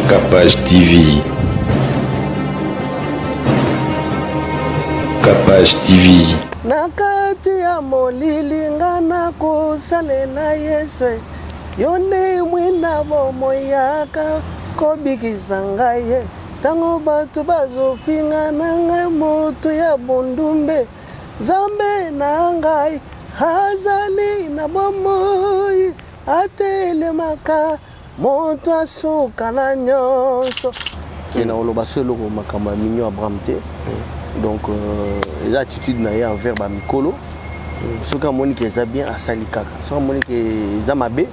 Capage TV. Capage TV. Nakati ya molili ngana kusalela Yesu yone mwina bomo yaka kobikisa ngai tango batu bazofinga nanga moto ya bondumbe Zambe na ngai hazali na bomoi atelemaka moto asuka na nyonso ena oloba solo ko makama minyo Abraham te. Donc les attitudes na envers ba mikolo ce que monique est bien à salikaka ce que monique est mabe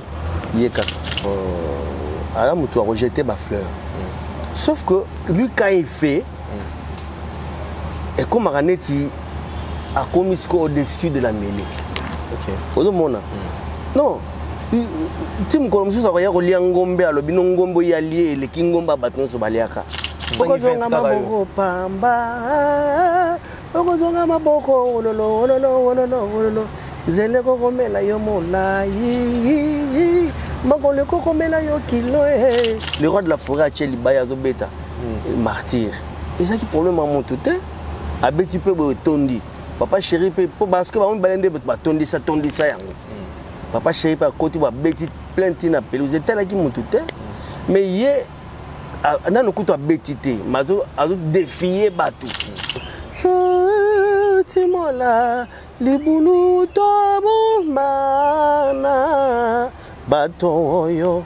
yekaka ala mutu a rejeté ba fleur sauf que lui quand il fait et comme Raneti a commis au-dessus de la mêlée. OK odomona non tim ko mususu ko ya ko liangombe alobi no ngombo ya lié le kingomba baton so baliaka okozonga maboko pamba okozonga maboko ololo zele kokomela yo molai makole kokomela yo kilo le roi de la forêt a libaya zo beta martyr et ça qui problème à mon tout a beti peu tondi papa chéri pe parce que ba balende ba tondi ça yango papa chéri pa côté ba beti plainte na pelouse tela ki mon tout mais yé nano kuto betité mazo azo défier batu timola libulu to mana batoyo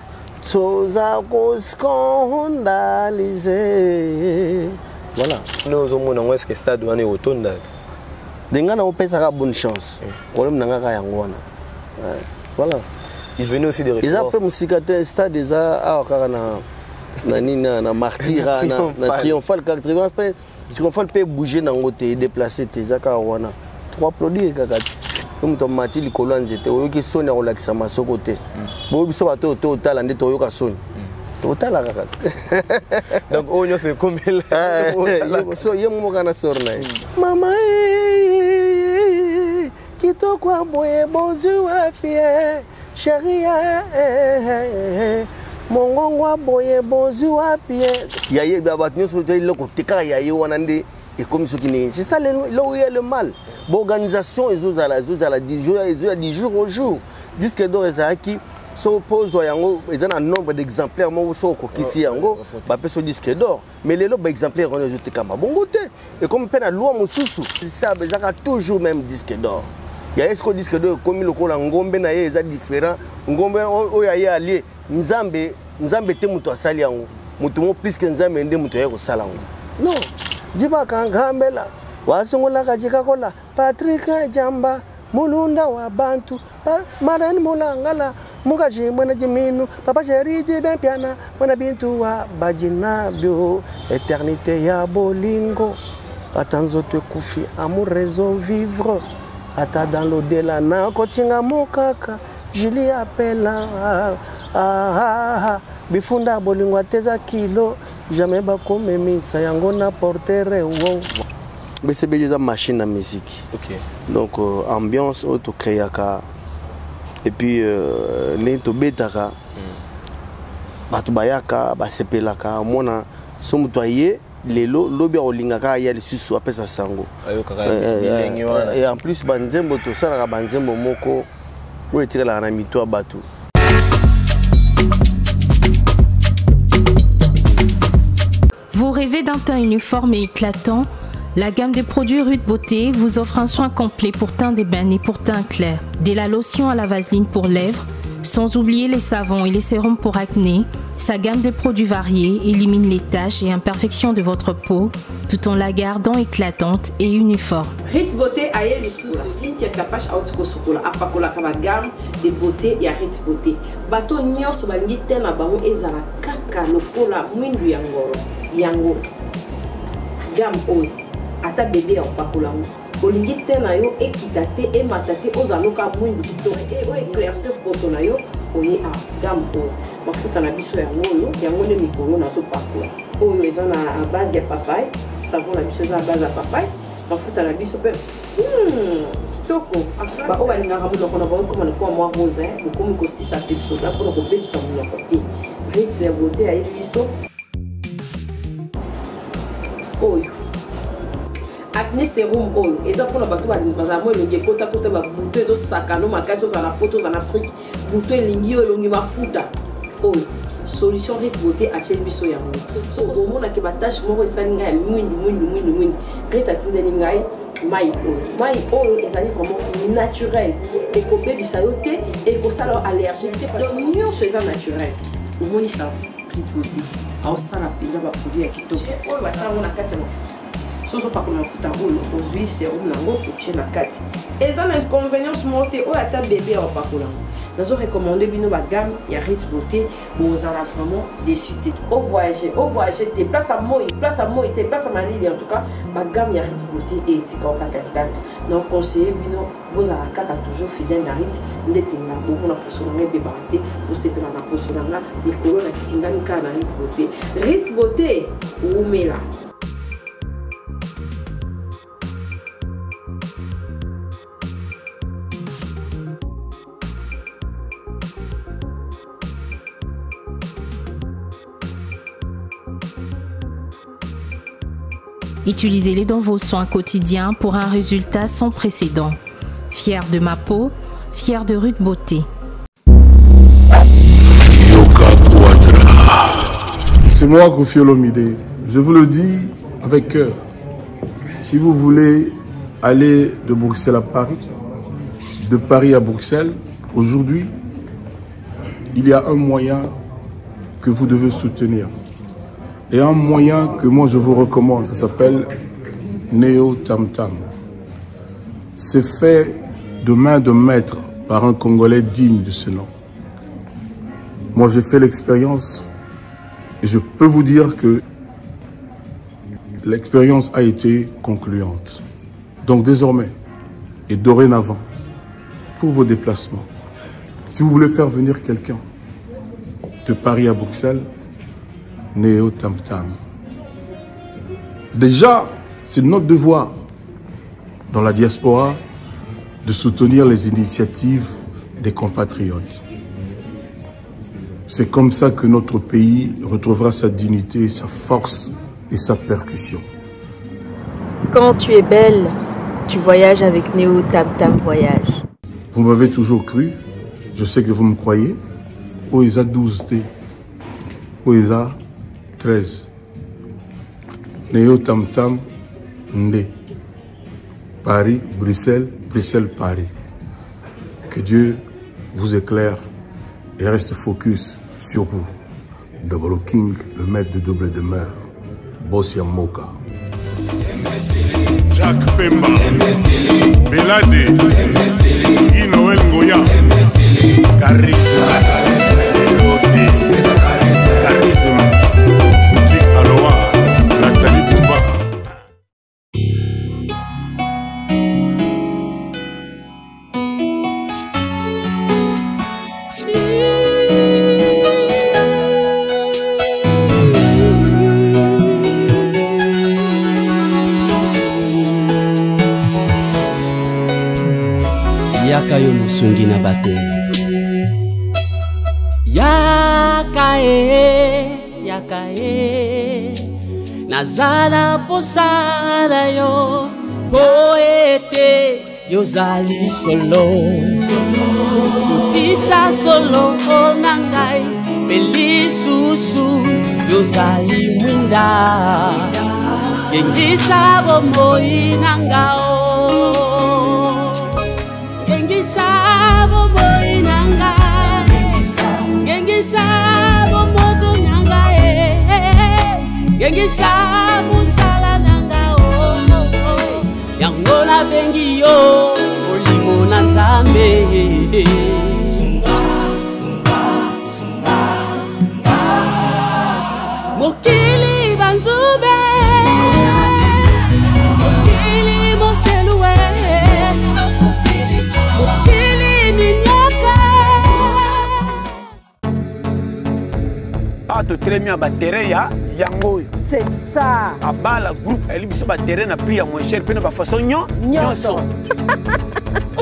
toza ko scandaliser voilà nous au monde est-ce que stade wana otonda denga na opesa bonne chance problème nanga ka yango wana voilà il venait aussi de recevoir ils appellent musicate stade eza akara na martyr na triomphal 80 triomphal peut bouger na ngote déplacer tes akawana trois produits kakati comme ton mati likolo nzete oyoki soni olakisa masoko te bo biso bato to tala ndete oyoka soni to tala kakati donc onyo c'est comme là so yemo kana sorna mama kitoko boye bozu afie chérie Mongongo boye bozu wapi yaye babatnyo sote loko teka yaye wanande et comme ce qui n'est c'est ça là où il y a le mal bon organisation ils ont la 10 jours au jour disque d'or ezaki so pose yango ezana un nombre d'exemplaires mo so ko kisi yango ba peso disque d'or mais les lots exemplaires on les teka mabongo te et comme pena loi mususu ça bezaka toujours même disque d'or il y a ce disque d'or comme le kola ngombe na ye eza différent ngombe o yaye allié Nzambe te mutu asali yango mutu mo plus que nzambe nde mutu ya ko sala yango non jiba kangambela wasungola kajika kola Patrick Jamba mulunda wa bantu marani mulangala mukaji mwana jiminu papa chéri jibe piana mwana bintu wa bajina bio éternité ya bolingo atanzo te kufi amour raison vivre ata dans l'au-delà na kotinga mokaka Julie appela bifunda bolingo teza kilo jamais bakomemisa yango na portere wo bese beza machine à musique. OK donc ambiance auto créaka et puis lento betaka batu bayaka basepelaka mona somu toye lelo lobi olingaka ya lisusu apesa sango et en plus banzembo to sala banzembo moko ou etire la na mito batu. Vous rêvez d'un teint uniforme et éclatant? La gamme de produits Rude Beauté vous offre un soin complet pour teint d'ébène et pour teint clair. De la lotion à la vaseline pour lèvres, sans oublier les savons et les sérums pour acné. Sa gamme de produits variés élimine les taches et imperfections de votre peau tout en la gardant éclatante et uniforme. Rude Beauté a eu les sous Cynthia Capache Auto Sokola apakola kaba gamme de beauté et Rude Beauté. Bato nyonso balingi te na bango ezala kaka lokola mwindu yango gamme oyo ata bébé apakola ngo olingi te na yo ekita te emata te ozaloka mwindu kitoko e o éclaircir poto na yo oye a gamme oyo mafuta na biso yango nde mikolo nazopakola oyo eza na base ya papaye savon na biso eza na base ya papaye mafuta na biso mpe kitoko ba o balingaka monoko na bango koma na kwa mwa rose bokomi kosisa mpe biso da mpona kobebisa monoko te Rude Beauté ayebi biso oyo acné sérum oyo eza mpona bato bazala mo elongi ekota babuto ezosakano makasi ozala poto ozala afrique buto elingi oyo elongi mafuta oyo solution Rit Beauté atieli biso yango so omonaki batashe moko esali ngai ya mwindu Rit atindeli ngai mai oyo ezali vraiment naturel ekobebisa yo te ekosala yo allergique te donc nyonso eza naturel omoni sa Rit Beauté aosala mpenza baproduit ya kitoko oyo basalango na kati ya mafuta soso pakola mafuta oyo ozwi sérum nango otie na kati eza na inconvénience moko te oyo ata bebe aopakolango nazo recommandé bino ba gamme ya Rit Beauté bozala vraiment déçu te au voyager te place à moi te place à Malili en tout cas ba gamme ya Rit Beauté et etika okaka date donc conseiller bino bozala kaka toujours fidèle na Rit ndeti na bongo na poso na be barate posepela na poso na mikolo na tingani ka na Rit Beauté umela. Utilisez-les dans vos soins quotidiens pour un résultat sans précédent. Fier de ma peau, fier de Rit Beauté. C'est moi, Koffi Olomide. Je vous le dis avec cœur. Si vous voulez aller de Bruxelles à Paris, de Paris à Bruxelles, aujourd'hui, il y a un moyen que vous devez soutenir. Et un moyen que moi je vous recommande, ça s'appelle Neo Tam Tam. C'est fait de main de maître par un Congolais digne de ce nom. Moi j'ai fait l'expérience et je peux vous dire que l'expérience a été concluante. Donc désormais et dorénavant, pour vos déplacements, si vous voulez faire venir quelqu'un de Paris à Bruxelles, Neo Tam Tam. Déjà, c'est notre devoir dans la diaspora de soutenir les initiatives des compatriotes. C'est comme ça que notre pays retrouvera sa dignité, sa force et sa percussion. Quand tu es belle, tu voyages avec Neo Tam Tam Voyage. Vous m'avez toujours cru, je sais que vous me croyez. Oesa 12T, Oesa 13. Neo Tam Tam Ndé. Paris, Bruxelles, Bruxelles, Paris. Que Dieu vous éclaire et reste focus sur vous. Double King, le maître de double demeure. Bossia Moka. Jacques Pemba, Belade, Inoël Ngoya, Charisme, Charisme, Boutique Aloha, Nathalie Bouba. Yaka yo musungi na bate. Yaka e nazala posala yo poete yozali solo utisa solo nangai belisusu yozali mwinda yengisa bomoi nangao Sabo boy nanga, gengi sabo moto nanga gengi sabo sala nanga yangola bengi yo olimo na nzambe mokili banzube mokili moselue to très bien ba terrain ya yango. C'est ça. Aba la groupe elle biso ba terrain na prix ya moins cher pe na ba façon nyonso.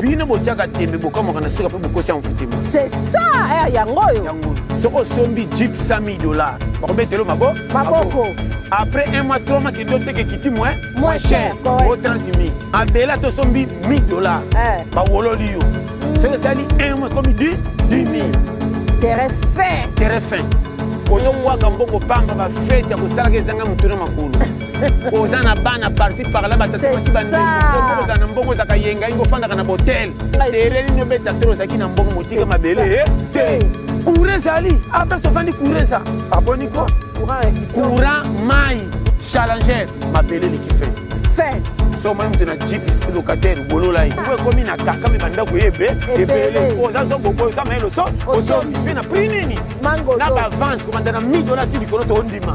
bino botiaka tembe bokamwaka na suka mpe bokosi ya mfutema. C'est ça yango oyo. Soko sombi jeep $100,000 bakobetelo maboko. Après un mois 3 mois kendo teke kiti moins cher au 30 000. Abela to sombi $1,000 bawololi yo. C'est que ça dit un mois comme 10 000. Terrain fin. Ozo kwa kamboko pamba ba fête ya kosala ke zanga mutuna makulu. Oza na bana parti par là batatu basi bande. Oza na mbongo za kayenga ingo fanda kana hotel. Terrain ni beta trop za kina mbongo motika mabele. Courezali, après ce vandi coureza. Aboniko. Courant mai challenger mabele li ki fait. So moi mutuna jeep locataire bolola yi. Ko komi na kaka me banda ko yebe ebele. Oza so boko za melo so. Ozo mi na prix nini? Mango. Na ba avance ko banda na $1,000 ti dikono to ndima.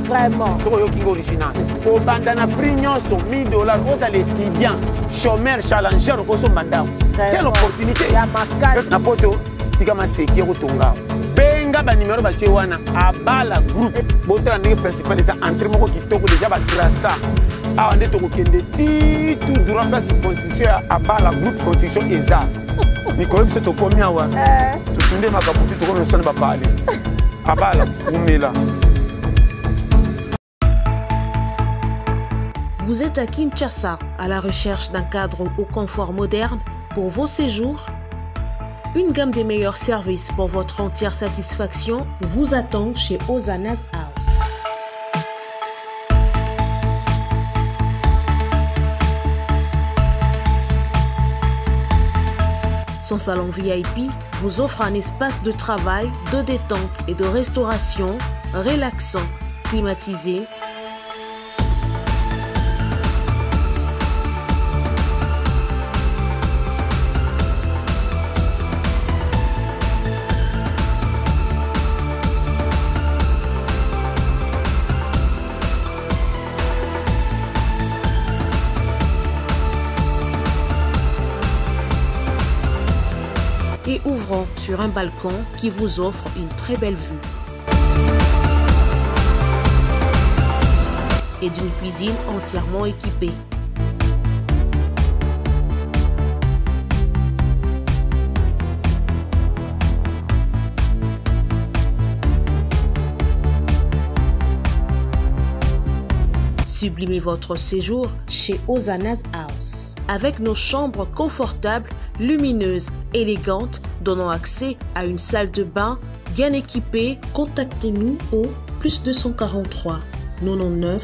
Vraiment. So yo kingo original. Ko banda na prix nyonso $1,000 oza l'étudiant chômeur challenger ko so banda. Quelle opportunité. Ya makali. Na poto tika maseki kotonga. Benga ba numéro ba chewana abala groupe. Botala ndenge principal eza entrée moko kitoko déjà ba traça. Ah, on est au Kende, tout droit place construction à bas la groupe construction ESA. Nicolas, c'est au premier hour. Tu sais, ma capote, tu connais, on ne va pas parler. À bas la, on est là. Vous êtes à Kinshasa, à la recherche d'un cadre au confort moderne pour vos séjours. Une gamme des meilleurs services pour votre entière satisfaction vous attend chez Hosanna's House. Son salon VIP vous offre un espace de travail, de détente et de restauration relaxant, climatisé. Et ouvrant sur un balcon qui vous offre une très belle vue. Et d'une cuisine entièrement équipée. Sublimez votre séjour chez Hosanna's House. Avec nos chambres confortables, lumineuses, élégantes, donnant accès à une salle de bain bien équipée, contactez-nous au +243 99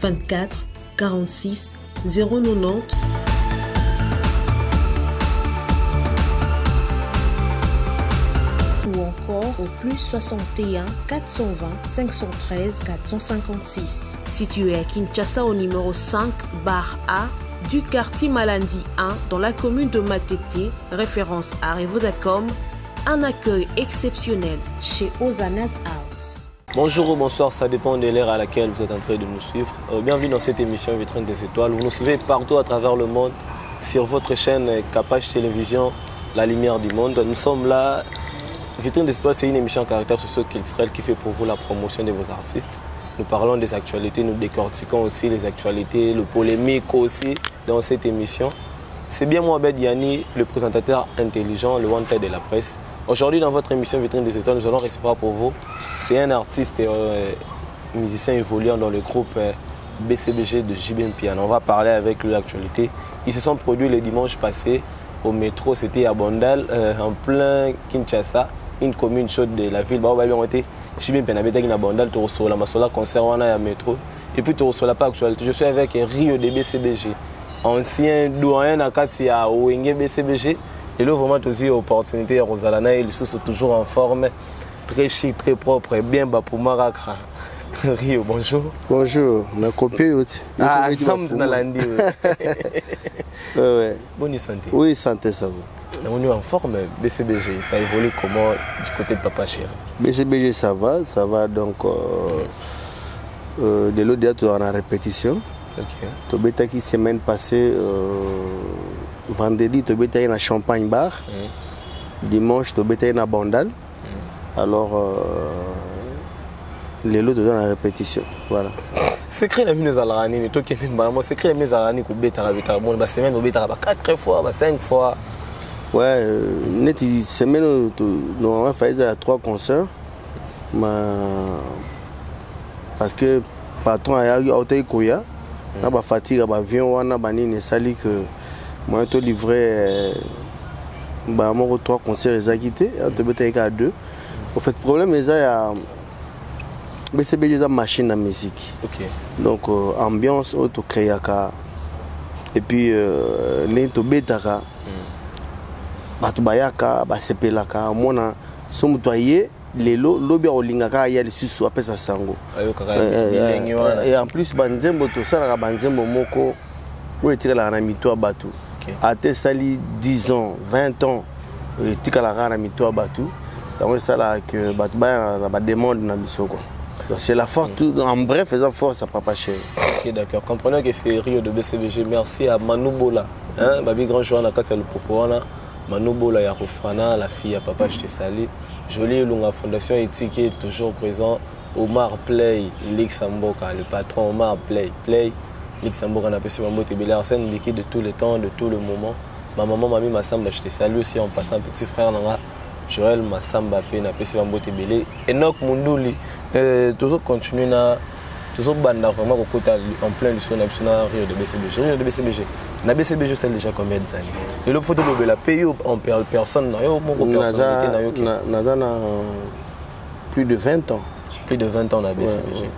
24 46 090. Ou encore au +61 420 513 456. Situé à Kinshasa au numéro 5 bar A du quartier Malandi 1 dans la commune de Matete, référence à Revodacom, un accueil exceptionnel chez Hosanna's House. Bonjour ou bonsoir, ça dépend de l'ère à laquelle vous êtes en train de nous suivre. Bienvenue dans cette émission Vitrine des Étoiles. Vous nous suivez partout à travers le monde sur votre chaîne Capage Télévision, La Lumière du Monde. Nous sommes là. Vitrine des Étoiles, c'est une émission à caractère socio-culturel qui fait pour vous la promotion de vos artistes. Nous parlons des actualités, nous décortiquons aussi les actualités, le polémique aussi dans cette émission. C'est bien moi, Abed Yanni, le présentateur intelligent, le one-tête de la presse. Aujourd'hui, dans votre émission Vitrine des Étoiles, nous allons recevoir pour vous, c'est un artiste et musicien évoluant dans le groupe BCBG de JBM Piano. On va parler avec lui de l'actualité. Ils se sont produits le dimanche passé au métro, c'était à Bandal, en plein Kinshasa, une commune chaude de la ville. JBM Piano avait été à Bandal, tu reçois la masola concert à métro. Et puis tu reçois la pas actualité. Je suis avec Rio de BCBG, ancien doyen à Katia au BCBG. Et là, vraiment, aussi l'opportunité à Rosalana, ils sont toujours en forme, très chic, très propre, et bien bas pour Maraka. Rio, bonjour. Bonjour, on a copié aussi. Ah, on a lundi. Bonne santé. Oui, santé, ça va. On est en forme, BCBG, ça évolue comment du côté de Papa Chéri? BCBG, ça va donc. De l'autre dia, tu es en répétition. Tu as qui semaine passée, vendredi, tu as été à Champagne Bar. Dimanche, tu as été à Bandal. Alors, les lots te donnent la répétition. Voilà. secret na bino ezalaka nini tokende mbala mo secret emi ezalaka nini kobetaka bon basemaine obetaka 4 fois 5 fois. Ouais, neti semaine normalement fallait à 3 concerts. Parce que patron a eu koya na ba fatigue ba avion wana banini sali que moi to livré ba mo 3 concerts exécutés te beteka à 2. En fait problème est ya BCBG za machine à musique. OK. Donc ambiance auto créaka et puis les to betaka batu bayaka basepelaka mona somu toye lelo lobi olingaka ya lisusu apesa sango et en plus banzembo to sala banzembo moko o etikala na mito batu ate sali 10 ans 20 ans etikala na mito batu donc ça là que batu ba na demande na bisoko. C'est la force, en bref, faisant force à Papa Chéri. Ok, d'accord. Comprenez que c'est Rio de BCBG. Merci à Manu Bola, Babi grand joueur na kati ya Lupopoana. Manu Bola ya Rofrana, la fille à Papa Chéri. Jolie Lunga Fondation éthique est toujours présent. Omar Play, Lix Amboka, le patron Omar Play. Lix Amboka n'a pas si mambo tebele arsène l'équipe de tous les temps, de tout le moment. Ma maman m'a mis ma samba, je te salue aussi en passant petit frère nanga. Joël Massamba pe na pesi mambo tebele. Enoch Munduli toujours continuer na toujours banda vraiment kokota en plein du son na Rio de BCBG. Rio de BCBG. Na BCBG c'est déjà combien d'années? Et le photo de la pays en personne na yo moko personnalité na yo ki na plus de 20 ans. Plus de 20 ans na BCBG.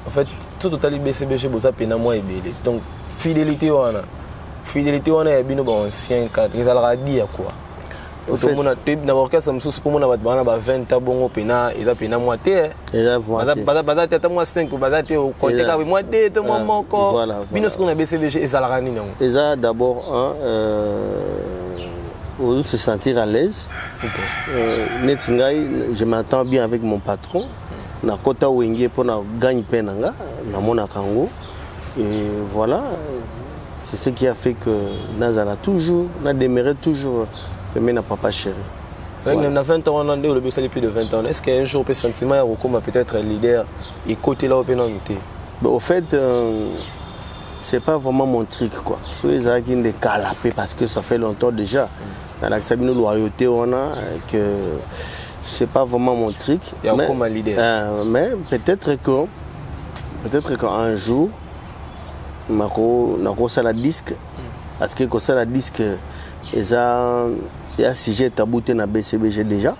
En fait tout total BCBG boza pena moi ebele. Donc fidélité wana ya bino ba ancien cadre. Ils allera dire quoi? Au fait, na orchestre mususu pour mona bat bana ba 20 ans bongo pena eza pena moitié. Baza tata moi 5 baza te au côté ka moitié to moi moko. Bino ce qu'on a BCBG ezalaka nini yango? Eza d'abord on se sentir à l'aise. Netingai, je m'entends bien avec mon patron. Na kota wenge pour na gagne penanga na mona kango et voilà, c'est ce qui a fait que Nazala toujours na demeuré toujours mais n'a Papa Chéri. On a 20 ans, on a le plus de 20 ans. Est-ce qu'un jour, le sentiment est peut-être leader et côté là, au fait, c'est pas vraiment mon truc. Soit les gens qui ne calapent parce que ça fait longtemps déjà. Dans la loyauté, on a que c'est pas vraiment mon truc. Il y a comme un leader. Mais peut-être qu'un jour, on a la disque. Parce que quand ça la disque, il y a un sujet tabou dans BCBG déjà.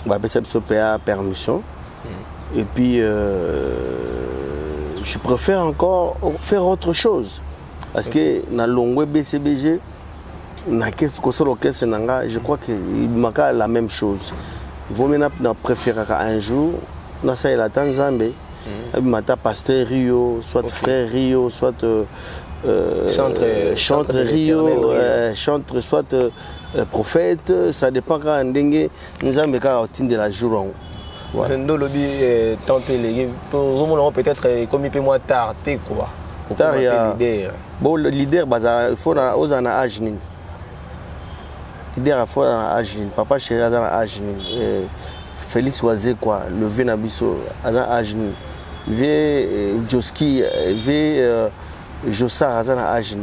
On va faire permission. Et puis, je préfère encore faire autre chose. Parce que dans le BCBG, je crois qu'il manque la même chose. Il vaut mieux préférer un jour, dans la Tanzanie, pasteur Rio, soit frère Rio, soit chantre Rio, chantre soit prophète, ça dépend quand nous avons de la journée. Peut-être comme il peut moins tard, quoi. Tard, bon, le leader, il faut un âge. Leader, il faut un âge. Papa Chéri a un âge. Félix Oazé, quoi, le Vénabiso a un âge. Joski, Jossar a un âge.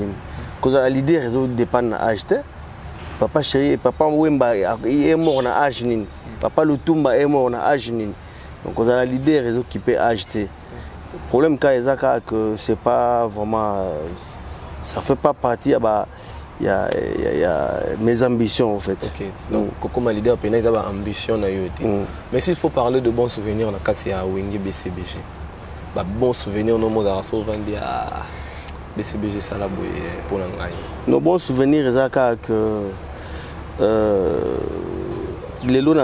Quand le leader dépend de l'âge. Papa Chéri, Papa Wemba est mort dans l'âge. Papa Lutumba est mort dans l'âge. Donc quand le leader est occupé l'âge. Le problème c'est que c'est pas vraiment, ça fait pas partie. Il y a mes ambitions en fait. Ok. Donc comme leader, il y a des ambitions. Mais s'il faut parler de bons souvenirs, dans le cas de Wengi BCBG, bons souvenirs, nous avons souvenirs de BCBG Salaboué pour l'Angaï. Nos bons souvenirs, c'est que les lots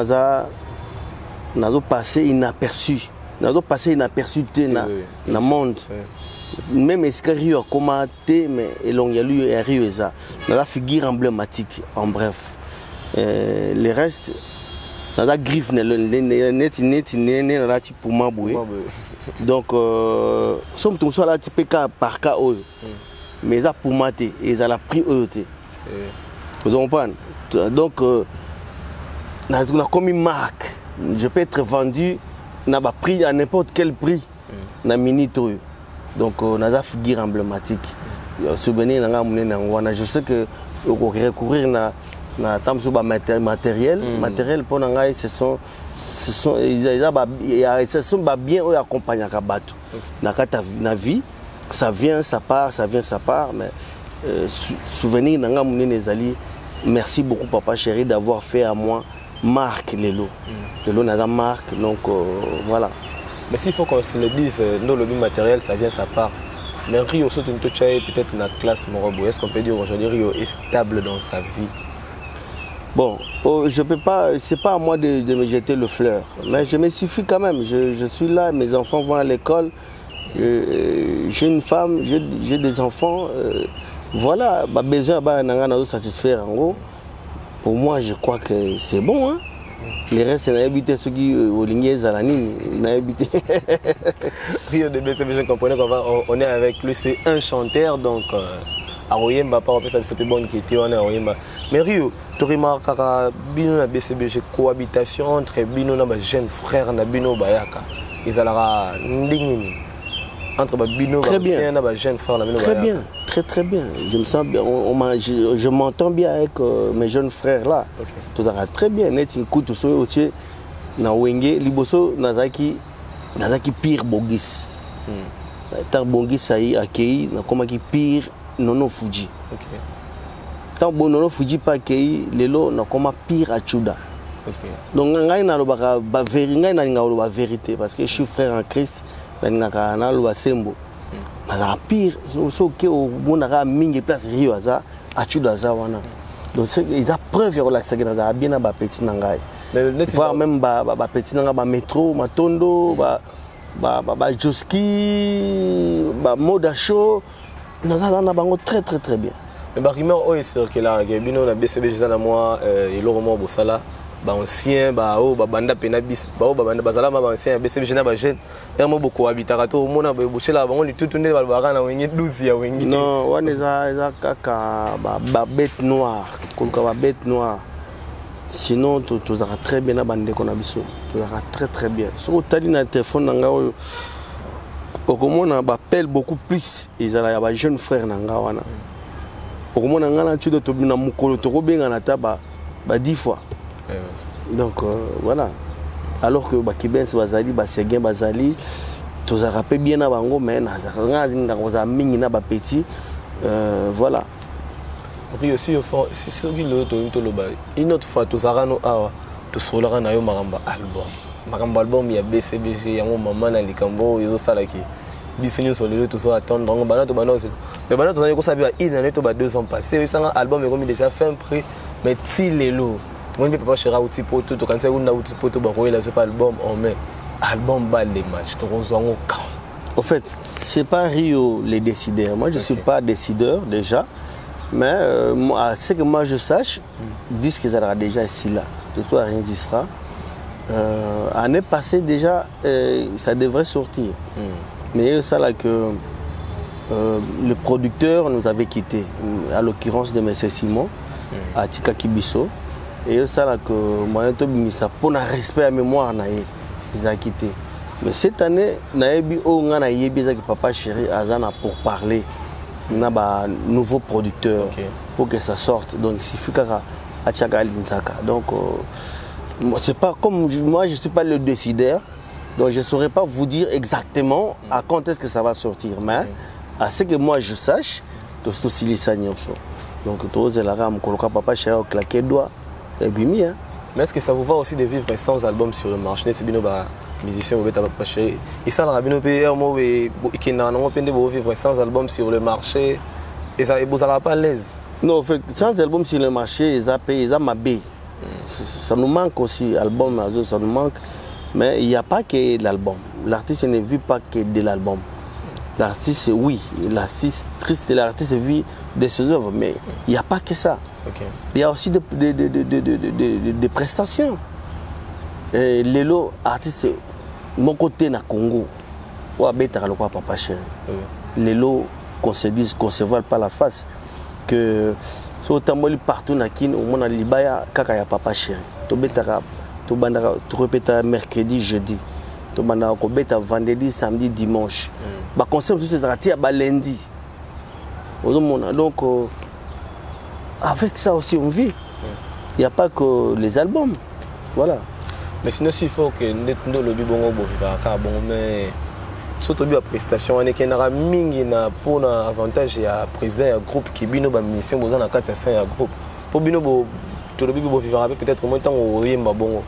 n'ont passé inaperçu. Nous passé inaperçu dans le monde. Même si Rio a commenté, mais il y a eu un Rio. La figure emblématique, en bref. Le reste, la griffe, donc, sommes tous là, tu peux par cas. Mais ça pour mater, et ça l'a pris eux. Donc, on a comme une marque. Je peux être vendu, on a pris à n'importe quel prix. Na minute. Donc on a des figures emblématiques. Souvenir je sais que recourir na tam sur matériel pour nangai ce sont bien accompagner à bateau. Na vie ça vient ça part mais souvenir nanga munene zali. Merci beaucoup papa chéri d'avoir fait à moi marque Lelo. Lelo n'a marque donc voilà. Mais s'il faut qu'on se le dise, nos lobby matériel ça vient ça part. Mais Rio saute une touche peut-être une classe Morobo. Est-ce qu'on peut dire aujourd'hui Rio est stable dans sa vie? Bon, je peux pas, c'est pas à moi de me jeter le fleur, mais je me suffis quand même. Je suis là, mes enfants vont à l'école, j'ai une femme, j'ai des enfants. Voilà, besoin de satisfaire en gros. Pour moi, je crois que c'est bon. Hein? Les restes, c'est habité ceux qui au ligné Zalani, habité. Rio de BTV, je comprenais qu'on est avec lui, c'est un chanteur donc. À Oyemba, par exemple, c'est bonne qui était en Oyemba. Mais Rio, tu remarques que Bino na BCBG cohabitation entre Bino na jeune frère na Bino Bayaka. Ils allaient ndingini entre Bino et na jeune frère na Bino Bayaka. Très bien, très bien. Je me sens bien. Je m'entends bien avec mes jeunes frères là. Tout va très bien. Net écoute so otie na Wenge liboso nazaki pire bogis. Tar bogis aí accueilli na comme qui pire Nono Fuji. Tant bon Nono Fuji pas accueilli lelo na comme pire à Chuda. Donc ngai na lobaka ba vérité parce que je suis frère en Christ na lo sembo. Na pire so que au monaka mingi place Rio aza à Chuda za wana. Donc ils a preuve relaxer na bien na ba petit nangai. Voir même ba petit nanga ba métro matondo ba Joski ba Moda Show. Nous avons très bien. Mais les rumeurs est circulé là, Bino na BCB jana moi et le roman Bosala, ancien banda penabis, banda bazala ancien BCB jana ba jeune, tellement beaucoup habitarato au monde boucher là, on tout tourner balbara na wengi 12 ya wengi. Non, on eza kaka ba bête noire, kolka bête noire. Sinon tout ça très bien na bande qu'on a biso, tout ça très bien. Sur tali na téléphone nanga au comment on appelle beaucoup plus les jeunes frères nangawana. Au comment on a tu dois te bien mukolo to bien na taba 10 fois. Donc voilà. Alors que Bakibens bazali Basegen bazali tous a rappelé bien na bango mais na za mingi na ba petit voilà. Puis aussi au fond si ce qui le to loba une autre fois tous arano awa to solara na yo maramba album. Maramba album ya BCBG yango maman na likambo yo salaki. Bisonyo sur les tout ça attendre donc bana to banoze mais bana to zaniko sabi ba ina to ba 2 ans passé ça album est comme déjà fait un prix mais ti lelo mon peut pas chercher outil poto to quand c'est une outil poto ba roela c'est pas album on met album ba les matchs to zongo ka. Au fait c'est pas Rio les décideurs moi je suis pas décideur déjà mais ce que moi je sache disent que ça sera déjà ici là de toi rien n'y sera année passée déjà ça devrait sortir. Mais ça là que le producteur nous avait quitté, à l'occurrence de M. Simon, à Tika Kibiso. Et ça là que moi ça pour un respect à mémoire ils ont quitté. Mais cette année, naebi o ngana yebi que papa chéri azana pour parler na ba nouveau producteur pour que ça sorte. Donc il suffit à Tchaka Linsaka. Donc c'est pas comme moi je suis pas le décideur. Donc je ne saurais pas vous dire exactement à quand est-ce que ça va sortir. Mais à ce que moi je sache, tout ce qui est donc tout c'est la rame qu'on papa chéri au claquer doigt et bimi hein. Mais est-ce que ça vous va aussi de vivre sans album sur le marché? C'est bien bah musicien vous êtes pas chéri. Et ça la rabino payer moi et qui n'a pas de vivre sans album sur le marché et ça vous allez pas à l'aise. Non, en fait, sans album sur le marché, ils ont payé, ils ont mabé. Ça nous manque aussi album, ça nous manque. Mais il n'y a pas que l'album. L'artiste ne vit pas que de l'album. L'artiste, oui, l'artiste vit de ses œuvres, mais il n'y a pas que ça. Il y a aussi des prestations. Lelo, artiste, mon côté na Congo, ou à Bétara, le papa chéri. Lelo, qu'on se dise, qu'on se voile pas la face, que so tamboli partout na kin, au moins na Libaya, kaka ya papa chéri. To Bétara. Tu répètes mercredi, jeudi. to banda ko beta vendredi samedi dimanche ba concert tous ces ratés à lundi donc avec ça aussi on vit il y a pas que les albums voilà mais sinon il faut que nous le bibongo bo vivre ka bon mais surtout la prestation on est qu'il y a mingi na pour un avantage ya président ya groupe qui bino ba mission boza na 4 ya groupe pour bino bo to le bibo vivre peut-être au moins temps au yemba bongo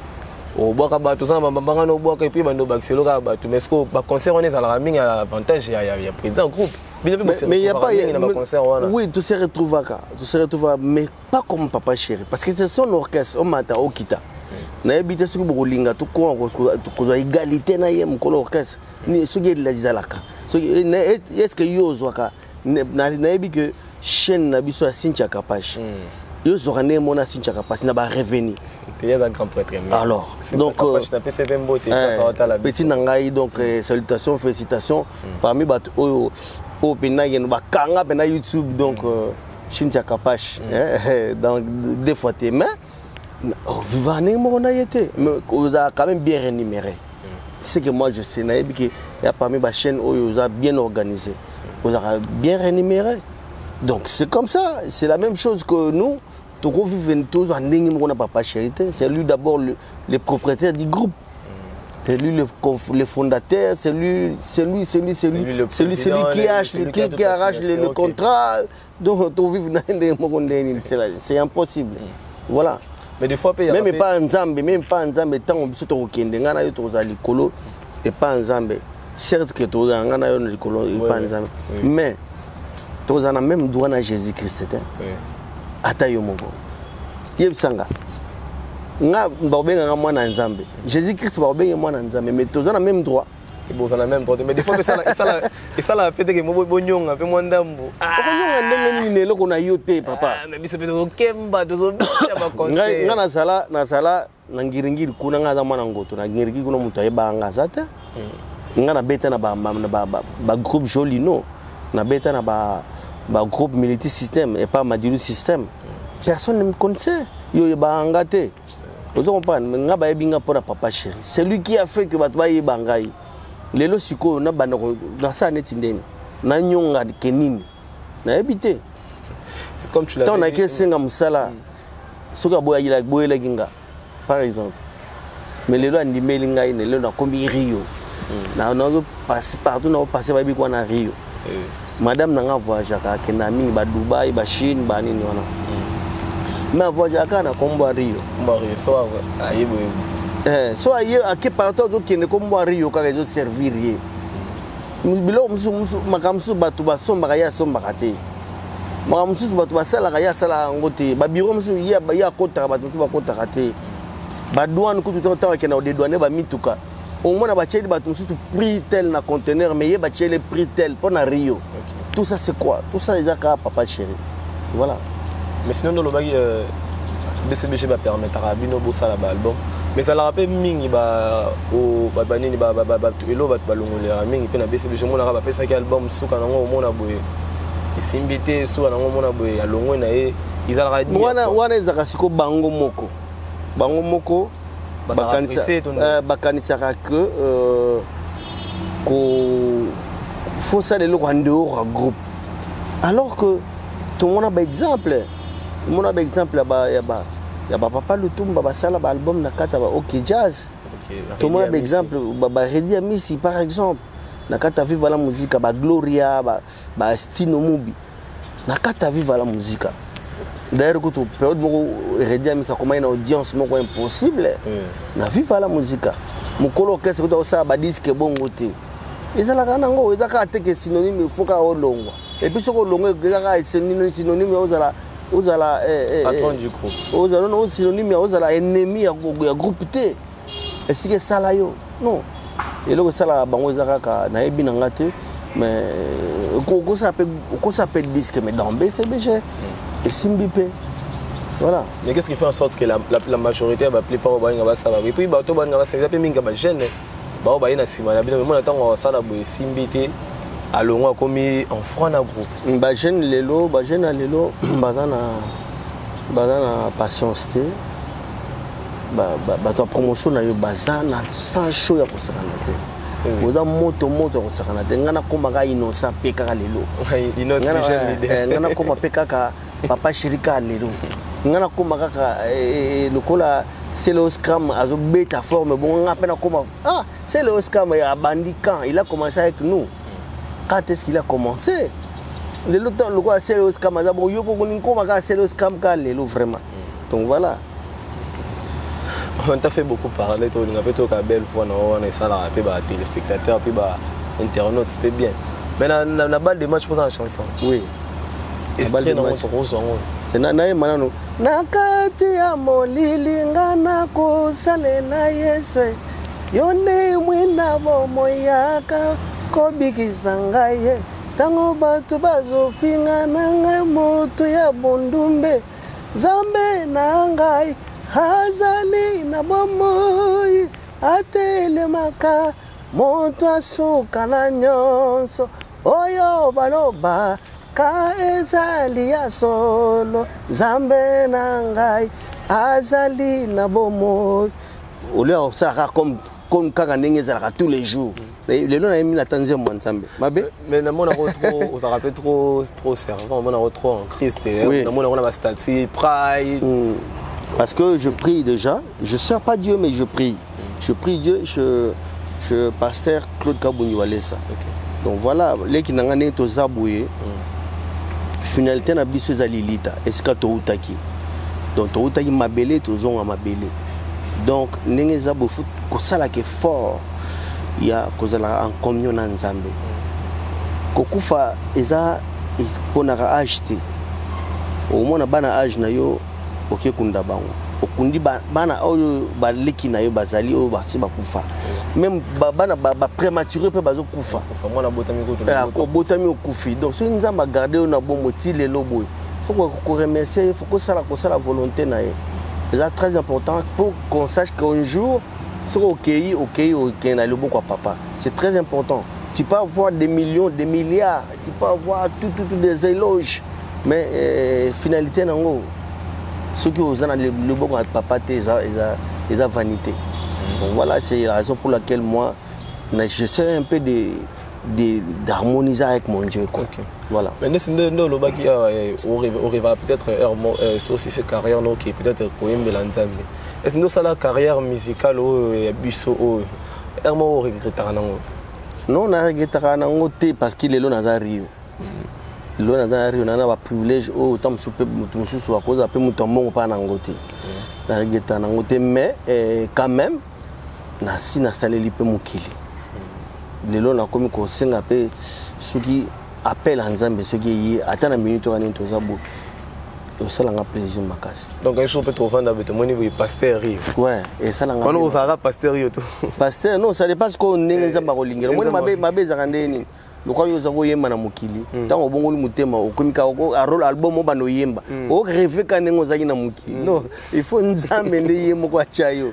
au boka ba tout ça banga no boka et puis bando baxelo ka ba tout mais ce que ba concert on est à la mingi avantage ya président groupe mais il y a pas oui tout se retrouve mais pas comme Papa Chéri parce que c'est son orchestre au mata au kita na ebité ce que bolinga tout ko égalité na yem ko l'orchestre ni ce qui la dizalaka est-ce que yozwaka na ebi que chaîne na biso ya Cynthia Kapash yozwaka ne mona Cynthia Kapash na ba revenu alors donc petit nangai donc salutations félicitations parmi bat au penayen ba kanga pena YouTube donc Cynthia Kapash dans des fois mais Vivane on a été mais on a quand même bien rémunéré c'est que moi je sais qu'il y a parmi ma chaîne où on a bien organisé on a bien rémunéré donc c'est comme ça c'est la même chose que nous donc on vit tous en ligne on n'a pas charité c'est lui d'abord le propriétaire du groupe c'est lui le fondateur c'est lui qui arrache le contrat donc on vit c'est impossible voilà mais des fois même pas en Zambie tant on se trouve au ngana yo toza likolo et pas en Zambie certes que toza ngana yo likolo et pas en Zambie mais toza na même droit na Jésus Christ ata yo moko yebsanga nga babenga nga mwana Nzambe Jésus Christ babenga mwana Nzambe mais toza na même droit boza na même droit mais des fois ça la peut que mo bonyonga pe mwandambo okonyonga ndenge nini loko na yote papa mais biso peut okemba dozo ba conseil nga na sala na ngiringiri kuna nga za mwana ngoto na ngiringiri kuna mutu ayebanga sata nga na beta na ba groupe Jolino na beta na ba groupe Militaire Système et pas Madilu Système personne ne me connaissait yo yebanga te vous comprenez nga ba yebinga pour Papa Chéri c'est lui qui a fait que ba yebanga yi lelo siko na bana na sa neti ndeni na nyonga kenini na habité comme tu l'as dit on a que senga musala soka boya ginga par exemple mais lelo andimeli ngai ne lelo na kombi Rio na nazo passer partout na passer ba bikwa na Rio madame na nga voyage ka kena mingi ba Dubai ba Chine ba nini wana mais voyage ka na kombo Rio so ayebo so aye ake partout do kene comme moi Rio ka rezo servir ye bilo musu makamsu batu basomba ya somba kate makamsu batu basala ya sala ngote ba biro musu ya kota batu musu ba kota kate ba douane ko tout temps kena de douane ba mituka au moins ba cheli batu musu prix tel na conteneur mais ye ba cheli prix tel pour na Rio tout ça c'est quoi tout ça les aka Papa Chéri voilà mais sinon dans le bagi DCBG va permettre à bino bossa la album mais ça la rappelle mingi ba o ba banini ba elo ba balongolera mingi pe na BCBG mona ka ba pesa ki album suka nango mona boye isimbité suka nango mona boye alongwe na ye izala ka wana ezaka siko bango moko bakanisa que ko faut ça le en dehors groupe alors que tout le monde a exemple ya ba Papa Lutumba basala ba album na kata ba OK Jazz tout le monde a exemple ba Redi Amisi par exemple na kata Viva la Musica ba Gloria ba Stino Mubi na kata Viva la Musica d'ailleurs que toute période moko Redi Amisi comme une audience moko impossible na Viva la Musica mukolo orchestre ko ça ba disque bongo te ezala kana ngo ezaka ateke synonyme faut ka olongwa et puis soko longo ezaka synonyme ozala patron du groupe ozala non synonyme ozala ennemi ya groupe T est-ce que ça là yo non et là ça là bango ezaka ka na ebi nanga te mais ko ça peut disque mais dans BCBG et Simbipe voilà mais qu'est-ce qui fait en sorte que la majorité va plupart au banga ça va et puis ba to banga ça ça peut minga ba jeune ba ba ina sima na bino mais moi attends ça là boy Simbite alongo komi en franc na groupe ba jeune lelo bazana patience te bato promotion na yo bazana sans show ya kosakana te oza moto ya kosakana te nga nakoma kaka innocent mpe kaka lelo nga nakoma mpe kaka papa chéri kaka lelo nga nakoma kaka lokola Céléos Cram azobeta forme bon nga mpe nakoma Céléos Cram abandi quand il a commencé avec nous quand est-ce qu'il a commencé lelo temps lokola Céléos Cram aza bon yo poko nkoma kaka Céléos Cram kaka lelo vraiment donc voilà. On t'a fait beaucoup parler, tu as fait une belle fois, on a ça là, téléspectateurs, puis internautes, c'est bien. Mais la balle de match pour la chanson. Oui. Et c'est très normal pour eux. Nakati ya molili ngana kusale na Yesu yone mwina bomo yaka kobikisa ngai tango batu bazofinga na ngai moto ya bondumbe Zambe na ngai hazali na bomoi atelemaka moto asuka na nyonso oyo baloba ka ezali ya solo Zambe na ngai azali na bomoi ole osaka comme kaka ndenge ezalaka tous les jours lelo na yemi na tanzia mwa Nzambe mabe mais na mona trop on se rappelle trop servant mona trop en Christ na mona on a statut pride. Parce que je prie déjà, je ne sers pas Dieu, mais je prie. Je prie Dieu, je pasteur Claude Kabouni Walesa. Donc voilà, les qui n'ont pas zaboué, finalité na biso zalilita, est-ce que tu outaki? Donc tu outaki mabélé, tu zon mabélé. Donc n'engé zabou foot, que ça là qui est fort, il y a cause là en communion en Nzambe. Kokufa eza et ponara acheter. Au moins na bana âge na yo. Ok kunda bango okundi bana oyo baleki na yo bazali oyo basi bakufa même bana ba prématuré pe bazo kufa mwana botami okufi donc so nzamba garder na bombo ti lelo boy faut ko remercier faut que ça la volonté na ye c'est très important pour qu'on sache qu'un jour ce OK na le bon quoi papa c'est très important tu peux avoir des millions des milliards tu peux avoir tout des éloges mais finalité nango ceux qui osent le bon papa, ils ont vanité. Donc voilà, c'est la raison pour laquelle moi, j'essaie un peu d'harmoniser avec mon Dieu. Okay. Voilà. Mais nous, on va peut-être sur cette carrière qui est peut-être pour une mélange. Est-ce que nous avons la carrière musicale ou biso on regrette non, on a regretté parce qu'il est là dans Rio. Là on a un privilège autant souper mutusu à cause après mutombo pas nangote na regeta nangote mais quand même na si na salé lipe mukili lelo na komi ko senga pe soki appel Nzambe soki yi ata na minute ka nto zabu ça l'a plaisir makasi donc un jour peut trouver dans beto moni oui pasteur Rio ouais et ça l'a on sera pasteur Rio tout pasteur non ça dépend ce qu'on Nzamba ko lingela moni mabe zakandeni lokwa yo zako yemba na mukili tango bongoli mutema okomika a rôle album obano yemba o rêver kanengo zaki na mukili non il faut Nzambe nde yemo kwa chayo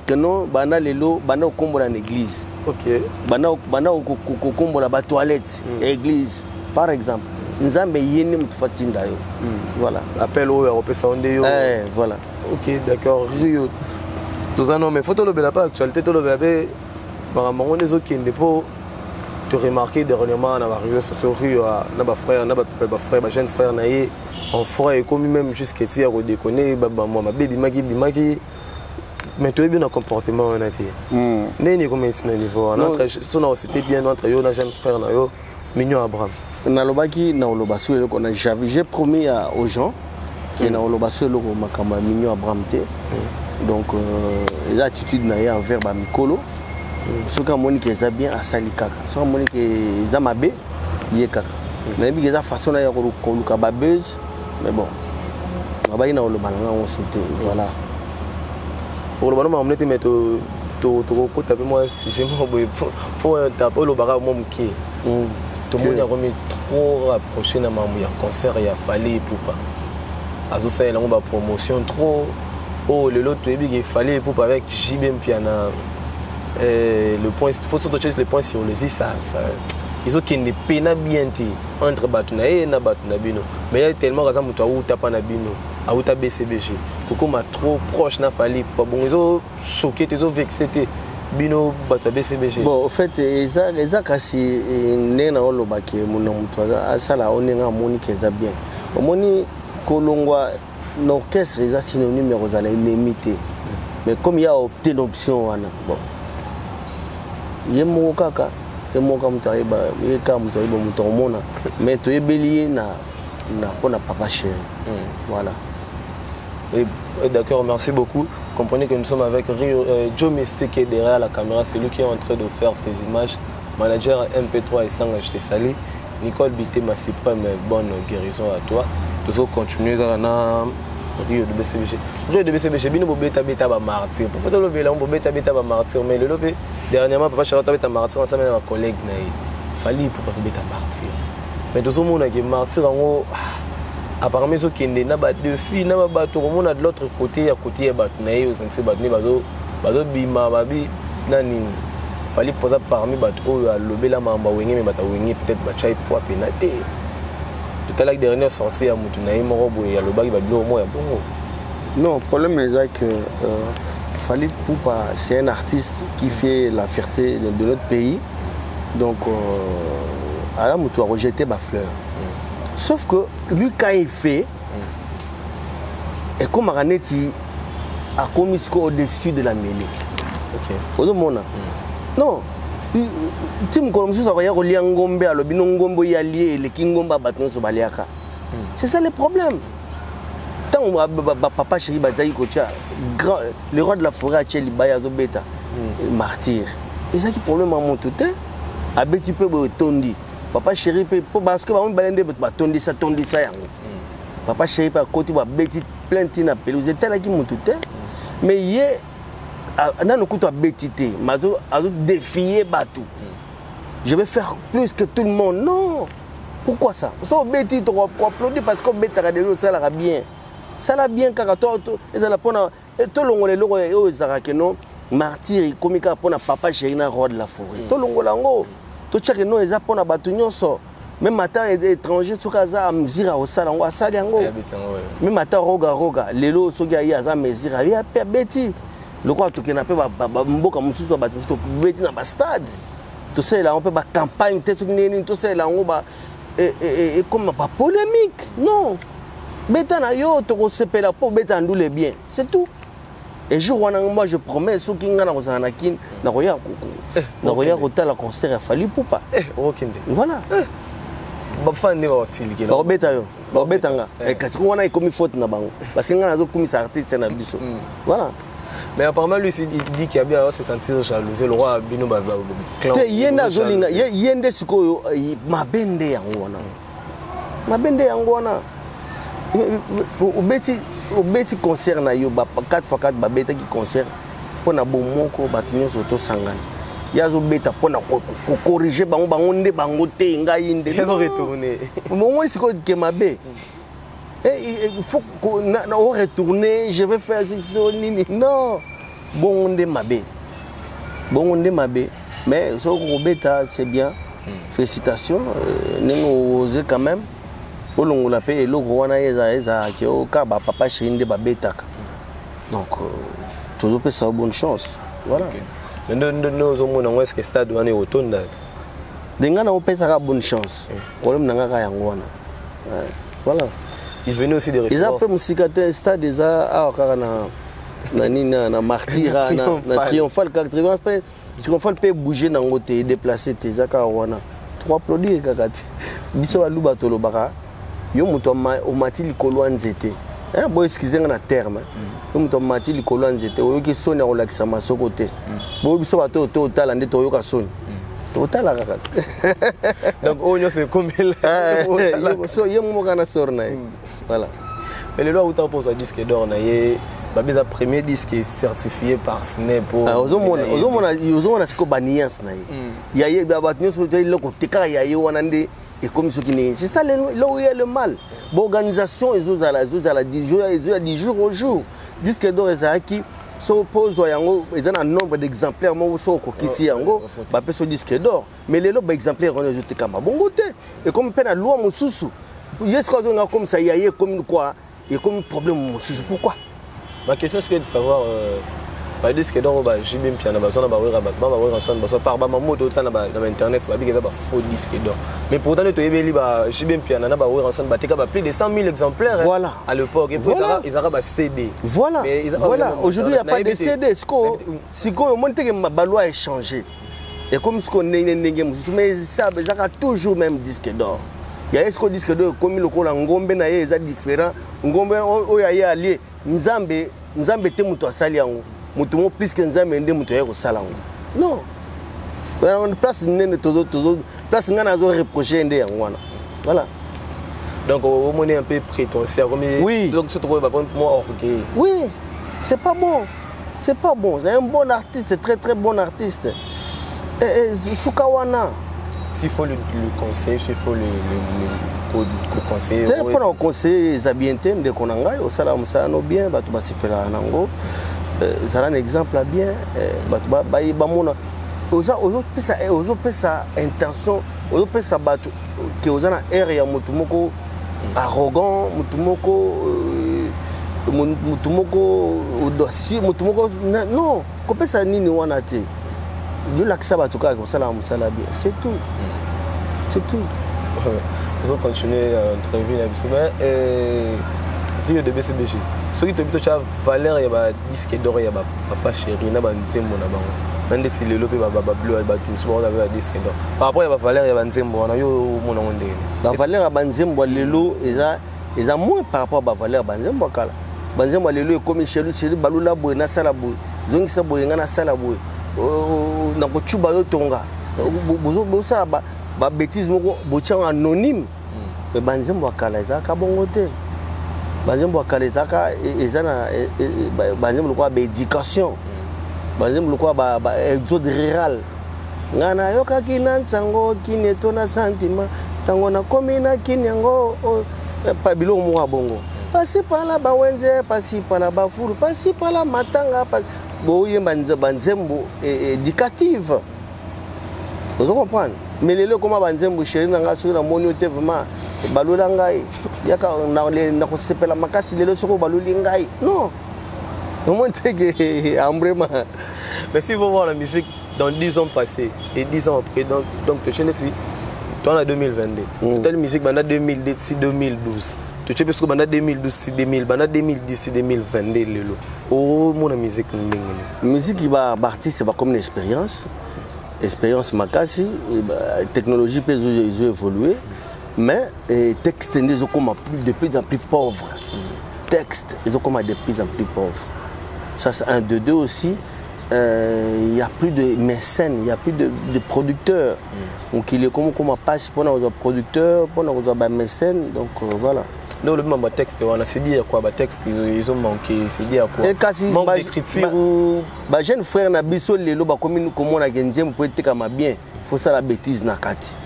que non bana lelo bana okombola na église OK bana okombola ba toilette église par exemple Nzambe yeni mfatinda yo voilà appel au européen sonde yo voilà OK d'accord Rio tous un mais photo le bela pas actualité to le bela par mon des autres qui ne pas te remarquer dernièrement dans la réseaux sociaux na ba frère na ba jeune frère naé en frère comme même jusqu'à dire au déconner moi ma baby maki mais tu es bien dans comportement on a été neni comme est niveau notre c'était bien notre yo na jeune frère na yo Mignon Abraham na lobaki na lobaso le qu'on a j'ai promis aux gens que na lobaso le makamba Mignon Abraham te donc les attitudes na ya envers ba mikolo ce que Monique est bien à Salikaka. Ce que Monique est mabe, il est kaka. Mais il y a façon de faire babeuse, mais bon. On va y aller au Liban, on sauter, voilà. Au Liban, on va mettre tu moi si j'ai faut taper le barrage mon qui. Tout le monde a remis trop rapproché dans ma concert il a fallu pour pas. Azo ça il a promotion trop. Oh le lot il fallait pour avec JBM piano. Le point, il faut surtout les points sur les ça ils ont qui ne peine bien entre Batuna et na Batuna Bino mais il y a tellement de gens qui ont tapé na Bino auta BCBG koko ma trop proche na Fally Ipupa bon ils ont choqué ils ont vexé bino bato BCBG bon au fait eza kasi nena olobaki mona muto asala onenga moni keza bien omoni kolongwa l'orchestre eza synonyme ya kozala imité mais comme il y a opté l'option wana bon yemo kaka mutaiba yeka mutaiba mutomona mais to yebeli na pona papa chéri voilà. Et d'accord, merci beaucoup. Comprenez que nous sommes avec Joe Mystique qui est derrière la caméra, c'est lui qui est en train de faire ces images. Manager MP3 et Sang HT Sali. Nicole Bité Massipam, bonne guérison à toi. Nous allons continuer dans Rio de BCBG. Rio de BCBG, bien nous beta ba martyr. Pour faire le vélo, on beta ba martyr. Mais le lobé dernièrement, papa Charlotte beta martyr, on s'est mis avec ma collègue naï. Fally pour pas beta martyr. Mais tout le monde a martyr en haut. Apparemment, ils ont deux filles, ils ont de l'autre côté, à côté, ils ont Fally poser parmi les la mamba mais peut-être bachai poids pénaté. Tout à l'heure dernière sortie à Moutunaï Morobo et à l'Obag Bablo au moins bon. Non, le problème est que Fally Ipupa c'est un artiste qui fait la fierté de notre pays. Donc à la Moutou a rejeté ma fleur. Sauf que lui quand il fait et comme Aranetti a commis au-dessus de la mêlée. OK. Non. C'est ça le problème. Tant papa chéri Bataï Kocha, le roi de la forêt a Baya Beta, martyr. Et ça qui problème à mon tout temps. Abeti peu tondi. Papa chéri peut parce que on balende tondi ça papa chéri pas côté va beti plein de pelouse était là qui mon tout temps. Mais hier non, nous coûtons bêtité, mazo défier batou. Je vais faire plus que tout le monde. Non. Pourquoi ça? So bêtité pour applaudir parce que bêta radio ça la bien. Ça la bien car toi ça la pona tout le monde le roi ezara que non martyr comme ka pona papa chéri na roi de la forêt. Tout le monde lango. Tout chaque non eza pona batu nyonso. Même matin étranger sur kaza amzira au salango asali yango. Même matin roga lelo soga ya za mezira ya pe bêtité. Le quoi tout n'a pas mboka mususu ba to beti na ba stade tout ça là on peut ba campagne tout ça là on ba et comme pas polémique non beta na yo to sepela pour beta ndule bien c'est tout et jour wana moi je promets ceux qui ngana kozana kin na roya kotala concert ya Fally Ipupa voilà ba fan ne ba silike ba beta yo ba beta nga et kasi wana ikomi faute na bango parce que ngana zo komisa artiste na biso voilà. Mais apparemment, lui, il dit qu'il y a bien à se sentir jalousé. Le roi Bino Baba. Yenda Zolinga, Yende Suko, Mabende Yangwana. Mabende Yangwana. Au bêti concert, na yo, 4x4 babeta qui concert, pour un bon moko, batignon soto sangan. Yazo beta pour corriger, bangonde, bangote, ngaïnde. Ils ont retourné. Mon c'est quoi que Mabé? Il faut qu'on retourne, je vais faire ça. Non. Bon, on est mabé. Mais ce que c'est bien. Félicitations. Nous osons quand même. On l'a payé. Papa chéri de babeta. Donc, toujours peut ça bonne chance. Voilà. Nous avons est-ce que stade on est autonome. Denga na opesa bonne chance. Problème nanga yangwana. Voilà. Il venait aussi des restaurants. Ils ont fait musicateur stade des arts na martyr na triomphal 80 triomphal peut bouger na ngote déplacer tes akawana. Trois produits kakati. Biso ba luba tolo baka. Yo muto o mati likolo nzete. Bo excusez na terme. Yo muto mati likolo nzete oyo ki soni o lakisa masoko te. Bo biso ba to tala ndete oyo ka soni. Totala kakati. Donc on c'est comme là. So yemo mokana sorna. Voilà. Mais le loi où tu poses un disque d'or, il y a un premier disque certifié par Snap. Il y a c'est ça là où il y a le mal. L'organisation est du jour au jour. Disque d'or est qui s'oppose à un nombre d'exemplaires. Qui ce disque d'or. Mais les exemplaires sont et comme peine à loi mon sous. Yes, comme ça, il y a comme quoi il y a comme un problème. Pourquoi? Ma question c'est de savoir. Ba disque d'or ba JB piano ba zona ba wera ba wera son ba so par ba mamoto autant na ba internet ba bigeza ba faux disque d'or mais pourtant to yebeli ba JB piano na ba wera son ba teka ba plus de 100 000 exemplaires voilà à l'époque et puis ils aura ba CD voilà voilà aujourd'hui il y a pas de CD siko on monte que ma loi a changé et comme ce qu'on est mais ça a toujours même disque d'or il y a ce disque d'or comme le kola ngombe na ye est différent ngombe o ya ye allié nzambe te muto asali yango mutumo plus que nzambe ndé muto yako sala ngo non on place nene todo place ngana zo reprocher ndé ngwana voilà donc on est un peu prétentieux oui donc se trouve pas pour moi orgueil oui c'est pas bon c'est un bon artiste très bon artiste et Sukawana s'il faut le conseiller s'il faut le conseiller pour le conseiller Zabiente de konanga au sala musano bien batu basipela nango ça un exemple bien batu ba mona ozo pesa intention ozo pesa batu que ozana air ya mutu moko arrogant mutu moko audacieux mutu moko non ko pesa nini wana te yo lakisa batu ka ko sala musala bien c'est tout nous allons continuer l'entrevue Rio de BCBG. Ce qui te dit que valeur il y a disque d'or il y a papa chéri na banzembo na bango. Bande ti lelo pe baba bleu ba tout sport avec disque d'or. Par rapport il y a valeur il y a banzembo na yo mona onde. La valeur à banzembo lelo eza moins par rapport à valeur banzembo kala. Banzembo lelo comme chéri balula boy na sala boy. Zongi sa boy ngana sala boy. Na ko chuba yo tonga. Bozo sa ba bêtise moko botia anonyme. Mais banzembo kala eza ka bongo te. Banzembo kalezaka ezana banzembo kwa ba éducation banzembo kwa ba exode rural ngana yoka kinansango kineto na sentiment tango na komina kinyango pabilo mo bongo pasi pala ba wenze pasi pala ba furu pasi pala matanga boye banzembo éducative vous comprenez mais lelo comment banzembo chéri nanga sur la moniote vraiment balula ngai yaka na ko sepela makasi lelo soko baluli ngai non au moins que ambrema mais si vous voir la musique dans 10 ans passés et 10 ans après donc tu sais si toi en 2022 telle musique banda 2010 2012 tu sais parce que banda 2012 2000 banda 2010 2022 lelo oh mon musique musique qui va artiste c'est pas comme une expérience makasi technologie peut évoluer. Mais les textes sont comme de plus en plus pauvres. Textes, ils sont comme de plus en plus pauvres. Ça c'est un de deux aussi. Il n'y a plus de mécènes, il n'y a plus de producteurs. Donc il est comme passe pour nos producteurs, pour nos mécènes. Donc voilà. Non, le même texte, on a c'est dire quoi, texte ils ont manqué, c'est dire quoi. Manque d'écriture ou jeune frère na biso lelo ba comme on a gagné pour être comme bien. Faut ça la bêtise na kati.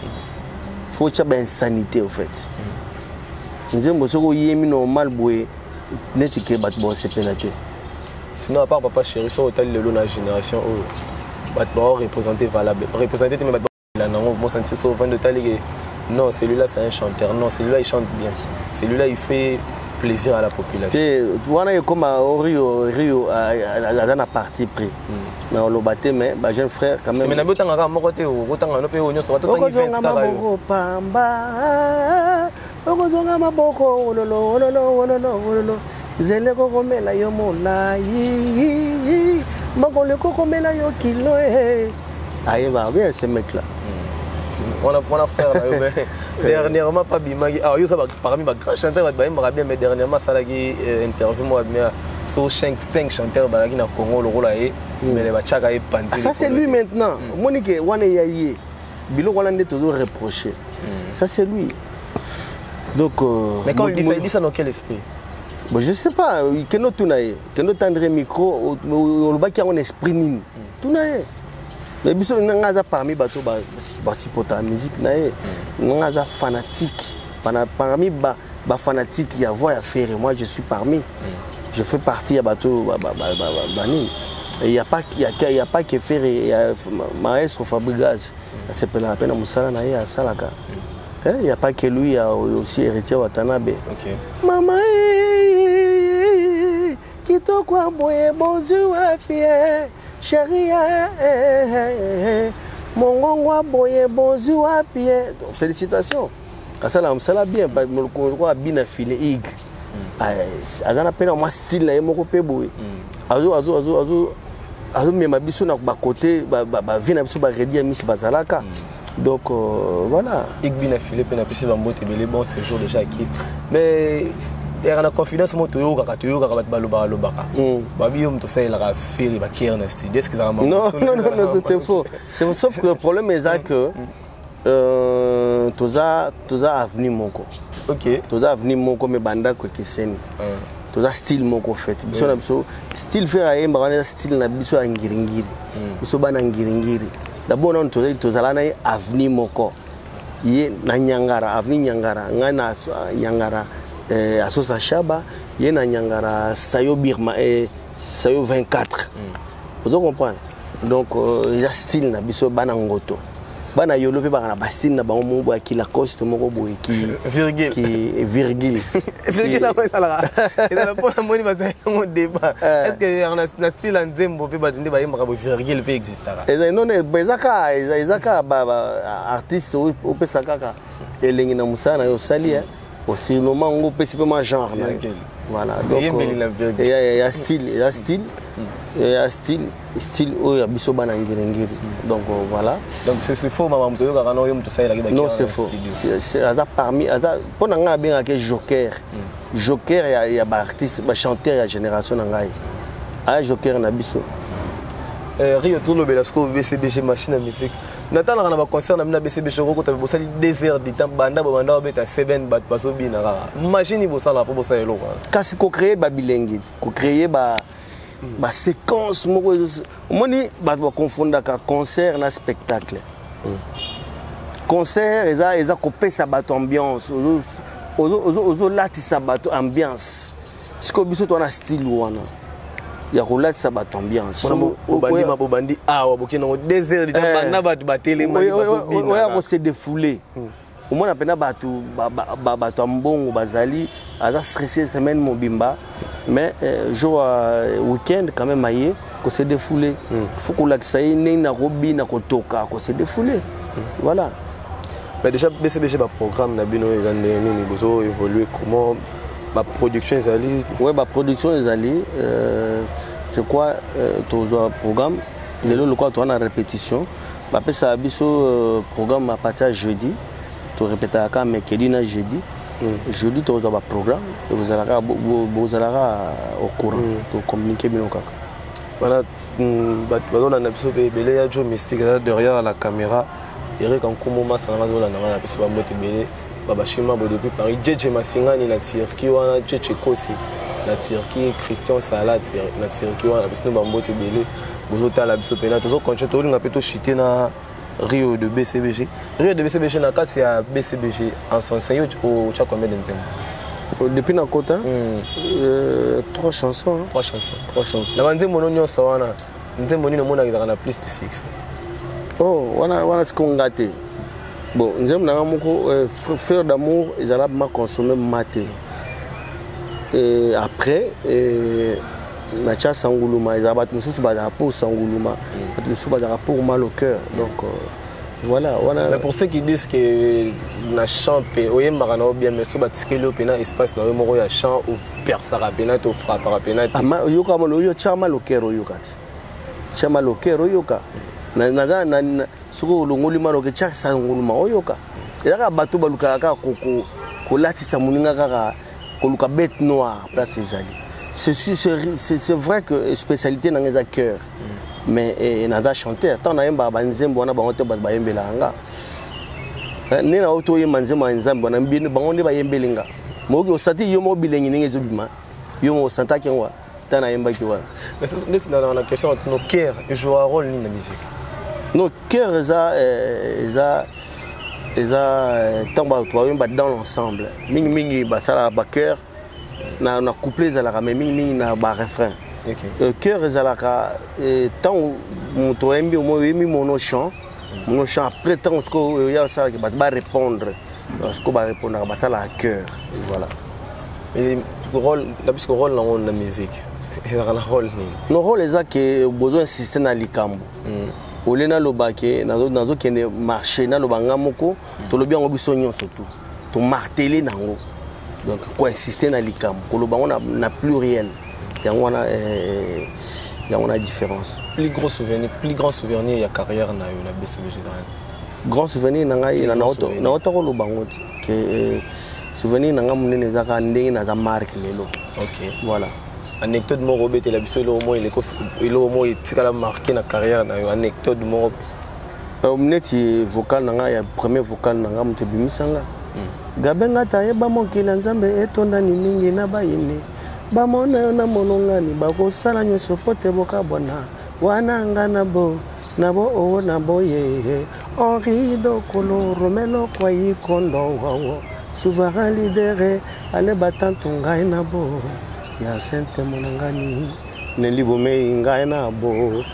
Faut que tu aies insanité en fait. Nzembo soko yemi normal boy net que bat bo se pénaté. Sinon à part papa chéri so hotel lelo na génération o bat bo représenter valable. Représenter mais bat là non bon ça c'est 20 de taille. Non, celui-là c'est un chanteur. Non, celui-là il chante bien. Celui-là il fait plaisir à la population. Et voilà comme Rio a parti pris. Mais on l'a battu mais ba jeune frère quand même. Mais na botanga ka moko te o botanga no pe o nyoso batota event kaka yo. Pamba. Okozonga maboko ololo. Zele kokomela yo molai. Makole kokomela yo kilo Aïe va bien ce mec là. On a frère dernièrement pas bimagi ah yo ça parmi ma grand chanteur ba bien mais dernièrement ça la interview moi bien so 5 chanteurs balaki na Congo le rôle là mais les bachaka et pandi ça c'est lui maintenant Monique wana yaye bilo wana ndé toujours reproché ça c'est lui donc mais quand il dit ça dans quel esprit bon je sais pas keno tunaye keno tendre micro on le baki en esprit nini tunaye mais biso ngaza parmi bato ba sipota musique nae ngaza fanatique parmi ba fanatique ya voix à faire moi je suis parmi je fais partie ya bato bani et il y a pas que faire maestro Fabregas c'est pas la peine musala nae ya salaka il y a pas que lui il y a aussi héritier Watanabe OK maman kitoko boye bonjour pied chérie mongongo boye bonjour pied. Félicitations. Ça là bien parce que le bien affilé ig. Azana pena moi style na yemo ko pe boye. Azo me mabiso na ba côté ba vina biso ba redia miss bazalaka. Donc voilà. Ig bien affilé pena pesi ba mbote belé bon séjour déjà qui. Mais il y a la confidence mo toyo ka bat baloba lobaka. Babi yo mto ça il a fait ba kier na style. Est-ce que ça va? Non, c'est faux. C'est sauf que le problème est que toza avenir moko. OK. Toza avenir moko me banda ko kiseni. Toza style moko fait. Biso na biso style faire ayemba wana style na biso ya ngiringiri. Biso bana ngiringiri. D'abord on toza la na avenir moko. Ye na Nyangara, avenir Nyangara, ngana Nyangara Asosa Shaba, ye na Nyangara Sayo Birma et Sayo 24. Vous comprenez? Donc il y a style na biso bana ngoto. Bana yolo pe bana basine na bango mo ki la coste moko boye ki virgule virgule la ko sala et la pona moni ba ça mon débat est-ce que na style nzembo pe ba ndé ba yemba bo virgule pe existara et non ezaka ba artiste o pe sakaka elengi na musana yo sali aussi no mango pe c'est pas genre voilà donc il y a style oyo biso bana ngirengiri donc voilà donc c'est faux maman to yoka kana yom to ça il non c'est faux c'est ada parmi ada pona nga bien que joker il y a ba artiste ba chanteur ya génération ngai a joker na biso Rio tout le belasco BCBG machine à musique natala kana ba concert na mina BCBG ko ta bosali 2 heures de temps banda beta 7 bat baso bina machine bosala po bosala lo kasi ko créer ba bilengi ko créer ba séquence moko moni ba confondre ka concert na spectacle. Concert eza ko pesa bato ambiance ozo latisa bato ambiance siko biso to na style wana ya ko latisa bato ambiance bobandi awa bokina 2 heures de temps banda bato batele mani baso bina oya ko se défouler au moins pena bato bato ambongo bazali aza stressé semaine mobimba mais jour week-end quand même aye ko se défouler faut qu'on l'accès na robi na kotoka ko se défouler voilà. Mais déjà BCBG ba programme na bino ezande nini bozo évoluer comment ma production ezali ouais ba production ezali je crois tozo programme le quoi to na répétition ba pesa biso programme à partir de jeudi to répéter à mercredi na jeudi. Jeudi tu as un programme et vous allez au courant pour communiquer bien. Voilà, on a un episode de la Joe Mystique derrière la caméra. Eric en comment ça va dans la episode de Belé, Babashima depuis Paris, JJ Masingani na Turquie, wana JJ Kosi na Turquie, Christian Salat na Turquie, wana episode Bambote Belé, vous autres la episode là, tous continuer tout le peu chiter na Rio de BCBG. Rio de BCBG na kati ya BCBG en son sein au cha combien de temps? Depuis na kota 3 chansons. 3 chansons. La bande mono nyonso wana nzembo nino mona na plus de 6. Oh, wana skongate. Bon, nzembo na moko frère d'amour ezala ma consommer maté. Et après na cha sanguluma ezala bat mususu ba pour sanguluma, bat mususu ba pour mal au cœur. Donc voilà, mais pour ceux qui disent que na chant pe oyemba na bien mais so batikelo pena espace na moko ya chant ou persara pena to frappera pena ama yoka mo yo chama le cœur yokati chama le cœur yoka na suko longoli mano ke cha sanguluma oyoka ezaka bato baluka ka ko latisa muninga kaka ko luka bête noire place ezali. C'est vrai que spécialité dans les cœur mais naza chanteur tant na yemba banzembo na bango te ba yembela nga ni na auto yemba nzembo nzambo na mbini bango ne ba yembelinga moki osati yo mo bilengi ninge zobima yo mo santa kenwa tant na yemba ki wa mais c'est dans la question nos cœurs jouent un rôle dans la musique. Nos cœurs tant ba to yemba dans l'ensemble mingi ba sala ba cœur na couplet za la mais mingi na ba refrain. Cœur ezalaka tant moto embi au moins emi mon chant après tant ce que ya ça qui va répondre ce que va répondre ba ça la cœur voilà. Mais rôle la puisque rôle dans la musique no rôle eza ke besoin insister na likambo ole naloba ke nazokende marché naloba nga moko tolobi yango biso nyonso tu tomartele nango donc koinsister na likambo koloba yango na pluriel yango wana différence. Plus grand souvenir ya carrière na yo na BCBG Zan. Grand souvenir na ngai na auto koloba ngo ke souvenir na nga munene ezaka ndenge na za marque lelo. OK. Voilà. Anecdote moko bete la biso ile au moins etikala marqué na carrière na yo anecdote moko. Neti vocal na nga ya premier vocal na nga muto bimisanga. Gabenga tayeba mokila nzambe etonda ni mingi na bayini. Bamona yo na monongani bakosala nyonso po te bokabona wana nga nabo owo nabo ye Henri Dokolo Romelo Kwayi Kondo wawo souverain leader ale batantu ngai nabo ya sente monangani nelibome ngai nabo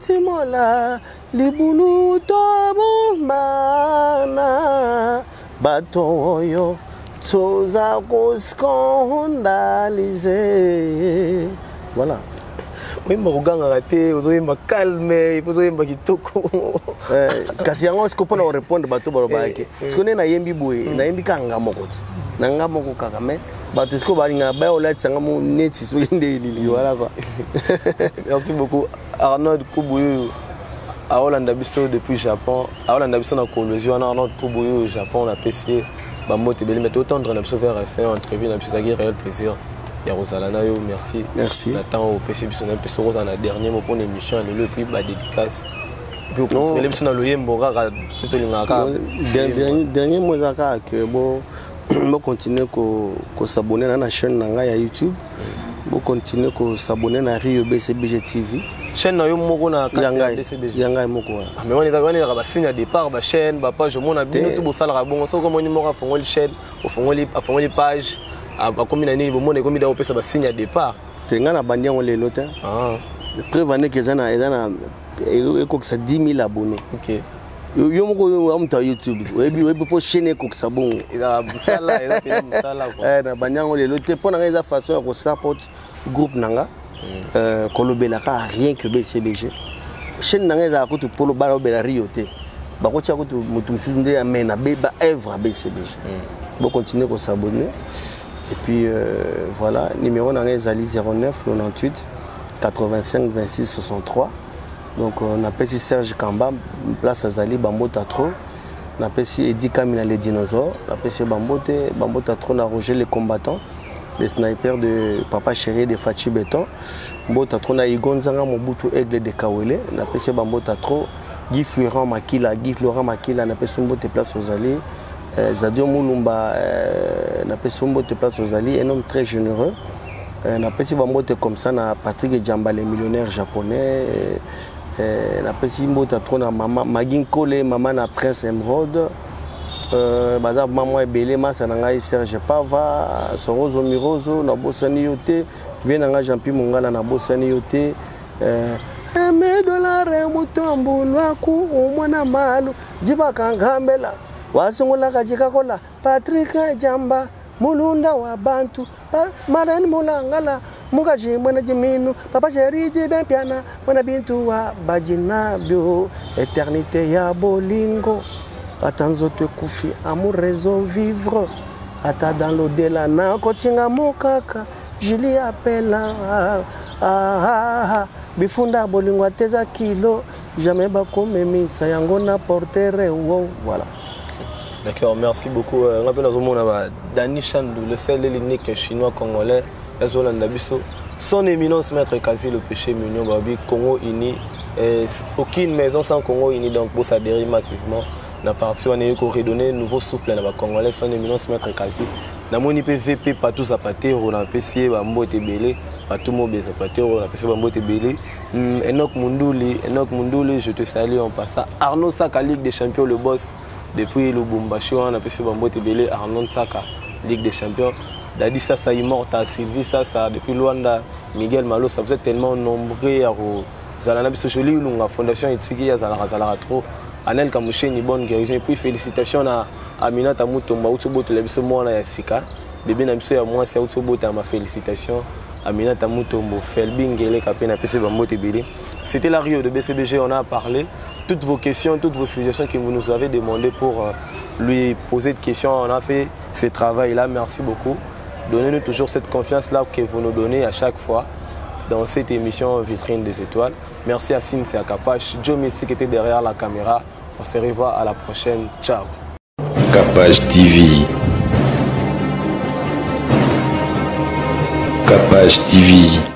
timola libulu to bomana bato oyo Soza scandalisé. Voilà. Oui, mais regarde, arrêtez, vous avez ma calme, vous avez ma kitoko. Kasi yango est-ce qu'on peut répondre bato barobake. Est-ce qu'on est na yembi boye, na yembi kanga mokoti. Na nga moko kaka mais bato est-ce qu'on va linga ba ola tsanga mo neti so inde lili voilà quoi. Merci beaucoup Arnold Kubuyu. A Hollande biso depuis Japon. A Hollande biso na Colombie, Arnold Kubuyu au Japon, on a PC. Bamote beli mais autant de nous faire faire entrevue na biso zaki réel plaisir ya Rosalana yo merci Nathan au PC biso na biso Rosa na dernier mot pour l'émission le puis ba dédicace puis continuer biso na loyembo kaka to lingaka dernier mot zaka que bon continuer ko s'abonner na chaîne na ya YouTube bon continuer ko s'abonner na Rio BCBG TV chaîne na yo moko na BCBG yanga moko mais on est d'accord ba signe départ ba chaîne ba page mon abino tout bosala bon so comme on moko fongoli chaîne fongoli page a comme na ni bo mon comme da opesa ba signe départ tenga na bandia on lelo te prévane que zana eko ça 10 000 abonnés OK yo moko yo amta YouTube webi po chaîne ko ça bon ila busala quoi na bandia on lelo te pona nga façon ko support groupe nanga kolobelaka rien que BCBG chaîne nanga za ko to polo balo bela rioté ba ko tia ko to mutu msunde amena beba œuvre BCBG bon continuer ko s'abonner et puis voilà numéro nanga ezali 09 98 85 26 63 donc on appelle Serge Kamba place Azali Bambota trop on appelle Edi Kamina les dinosaures on appelle Bambota trop na Roger les combattants les snipers de Papa Chéri de Fachi Béton. Mbota trop na Igonzanga Mobutu Aigle de Kawele. Na pese Bambota trop Guy Florent Makila na pese Mbote place aux alliés. Zadio Moulumba na pese Mbote place aux alliés, un homme très généreux. Na pese Bambote comme ça na Patrick Djamba les millionnaires japonais. Na pese Mbota trop na maman Magin Kole, maman na Prince Emerald. Bazar maman ebele masa na ngai Serge Pava Sorozo Mirozo na bosani yote venanga Jean-Pierre Mongala na bosani yote $1 mutombo lwaku umwana malu jibaka ngambela wasungula kajika kola Patrick Jamba mulunda wa bantu Maren Mulangala mugaji mwana jiminu Papa Chéri jibe piana mwana bintu wa bajina bio éternité ya bolingo Atanzo te kufi amour raison vivre ata dans l'au-delà na kotinga mokaka Julie appela bifunda bolingo ateza kilo jamais bakomemisa yango na portere wow voilà. D'accord, merci beaucoup. On rappelle à Zomona Dani Chandou, le seul et l'unique chinois congolais, son éminence maître Kazi le péché mignon Babi Congo uni, aucune maison sans Congo uni donc pour s'adhérer massivement. Na partie on est redonné nouveau souffle na ba congolais son éminence maître Kazi. Na moni PVP partout zapater on a PC ba mbote belé partout mo be zapater on a PC ba mbote belé. Enoch Munduli, je te salue en passant. Arnaud Saka Ligue des Champions le boss. Depuis le Bumbashi, on a pu se bamboter belé Arnaud Saka, Ligue des Champions. Dadi Sasa Immorta, Sylvie Sasa, depuis Luanda, Miguel Malo, ça vous êtes tellement nombreux à Zalana Bissojoli, la Fondation Etsigi, Zala trop. Anel Kamouché, une bonne guérison. Et puis félicitations à Aminata Moutomba, Outsobo, Television, moi, Sika. Bébé Namso, à moi, c'est Outsobo, ma félicitation. Aminata Mutombo, Felbingele, Kapena, PC Bambote Bélé. C'était la Rio de BCBG, on a parlé. Toutes vos questions, toutes vos suggestions que vous nous avez demandé pour lui poser des questions, on a fait ce travail-là. Merci beaucoup. Donnez-nous toujours cette confiance-là que vous nous donnez à chaque fois dans cette émission Vitrine des Étoiles. Merci à Cynthia Kapash, Joe Messi qui était derrière la caméra. On se revoit à la prochaine. Ciao. Kapash TV. Kapash TV.